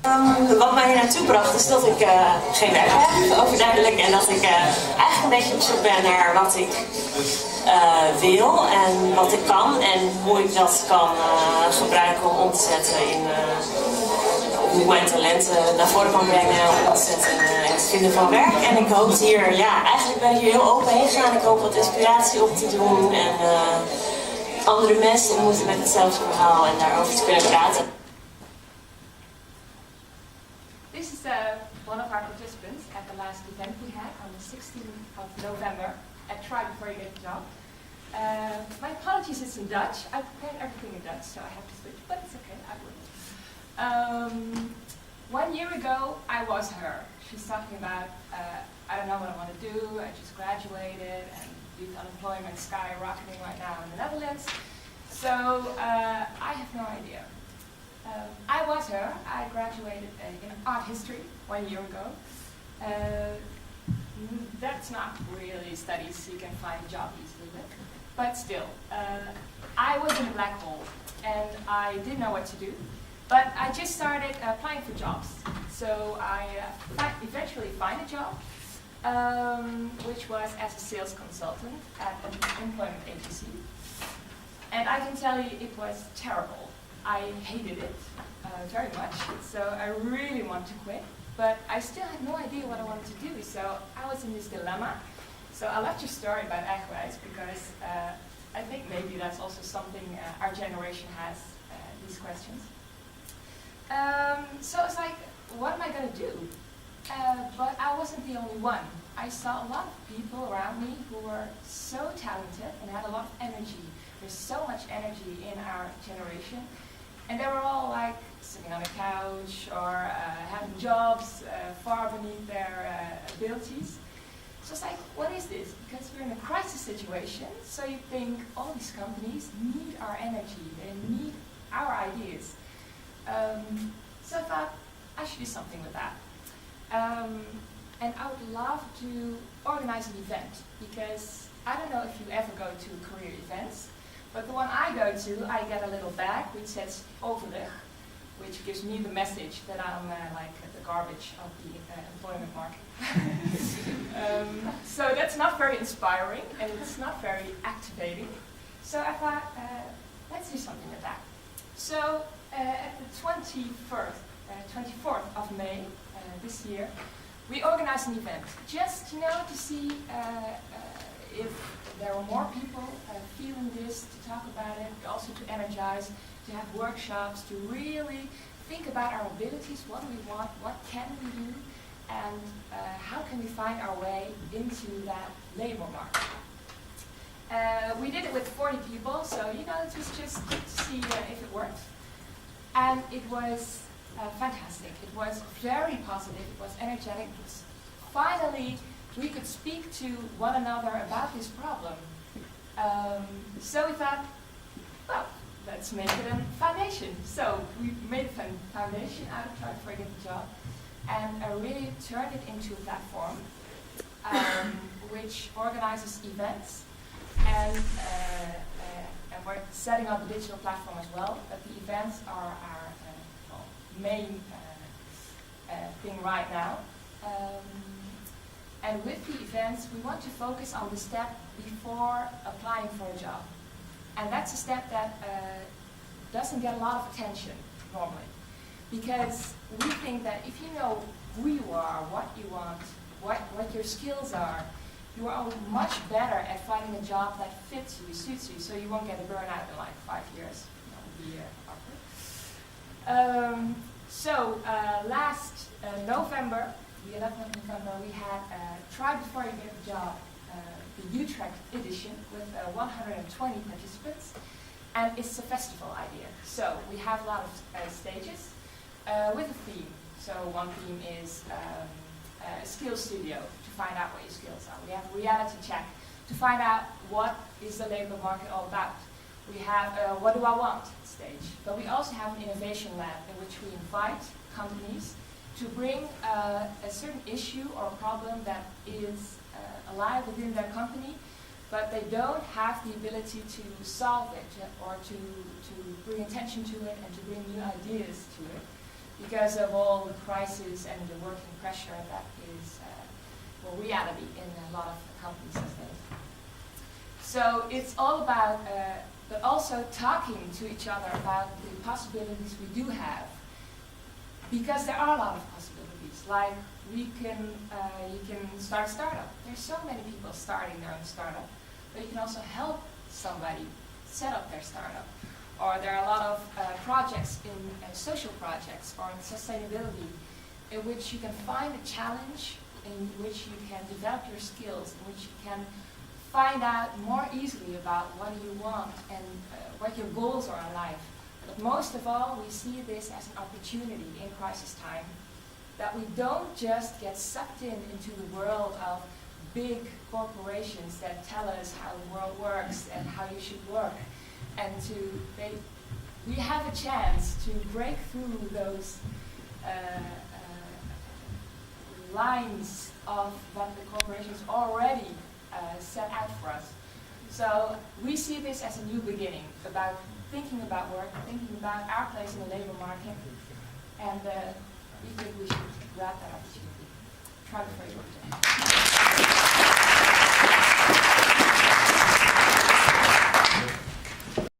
Wat mij hier naartoe bracht is dat ik geen werk heb, overduidelijk. En dat ik eigenlijk een beetje op zoek ben naar wat ik wil en wat ik kan. En hoe ik dat kan gebruiken om te zetten in hoe mijn talenten naar voren kan brengen. Om te zetten in het vinden van werk. En ik hoop hier, ja, eigenlijk ben ik hier heel open heen gegaan. Ik hoop wat inspiratie op te doen. En andere mensen ontmoeten met hetzelfde verhaal en daarover te kunnen praten. This is one of our participants at the last event we had on the 16th of November at Try Before You Get a Job. My apologies, it's in Dutch. I prepared everything in Dutch, so I have to switch, but it's okay, I will. 1 year ago, I was her. She's talking about, I don't know what I want to do, I just graduated, and youth unemployment skyrocketing right now in the Netherlands. So, I have no idea. I was her. I graduated in art history 1 year ago. That's not really studies you can find a job easily with, but still, I was in a black hole and I didn't know what to do, but I just started applying for jobs. So I eventually find a job, which was as a sales consultant at an employment agency. And I can tell you it was terrible. I hated it very much, so I really wanted to quit, but I still had no idea what I wanted to do, so I was in this dilemma. So I left your story about Eigenwijs because I think maybe that's also something our generation has, these questions. So it's like, what am I going to do? But I wasn't the only one. I saw a lot of people around me who were so talented and had a lot of energy. There's so much energy in our generation. And they were all like sitting on a couch or having jobs far beneath their abilities. So it's like, what is this? Because we're in a crisis situation, so you think all these companies need our energy, they need our ideas. So I thought I should do something with that. And I would love to organize an event, because I don't know if you ever go to career events, but the one I go to, I get a little bag which says overleg, which gives me the message that I'm like the garbage of the employment market. So that's not very inspiring and it's not very activating. So I thought, let's do something with that. So at the 24th of May this year, we organized an event just to see if there were more people feeling this, to talk about it, also to energize, to have workshops, to really think about our abilities, what do we want, what can we do, and how can we find our way into that labor market. We did it with 40 people, so it was just good to see if it worked. And it was fantastic. It was very positive, it was energetic. It was finally, we could speak to one another about this problem. So we thought, well, let's make it a foundation. So we made a foundation out of Try Before You Get a Job and really turned it into a platform which organizes events, and we're setting up a digital platform as well, but the events are our main thing right now. And with the events, we want to focus on the step before applying for a job. And that's a step that doesn't get a lot of attention normally. Because we think that if you know who you are, what you want, what your skills are, you are much better at finding a job that fits you, suits you, so you won't get a burnout in like 5 years. That would be awkward. Last November, the 11th of November, we had Try Before You Get a Job, the Utrecht edition with 120 participants, and it's a festival idea. So we have a lot of stages with a theme. So one theme is a skills studio to find out what your skills are. We have a reality check to find out what is the labor market all about. We have what do I want stage, but we also have an innovation lab in which we invite companies to bring a certain issue or problem that is alive within their company, but they don't have the ability to solve it or to bring attention to it and to bring new ideas to it, because of all the crisis and the working pressure that is reality in a lot of companies these days. So it's all about, but also talking to each other about the possibilities we do have, because there are a lot of possibilities. Like you can start a startup. There's so many people starting their own startup, but you can also help somebody set up their startup. Or there are a lot of projects in social projects or in sustainability in which you can find a challenge, in which you can develop your skills, in which you can find out more easily about what you want and what your goals are in life. But most of all, we see this as an opportunity in crisis time, that we don't just get sucked into the world of big corporations that tell us how the world works and how you should work. And we have a chance to break through those lines of that the corporations already set out for us. So we see this as a new beginning, about thinking about work, thinking about our place in the labor market, and we think we should grab that opportunity. Try before you work.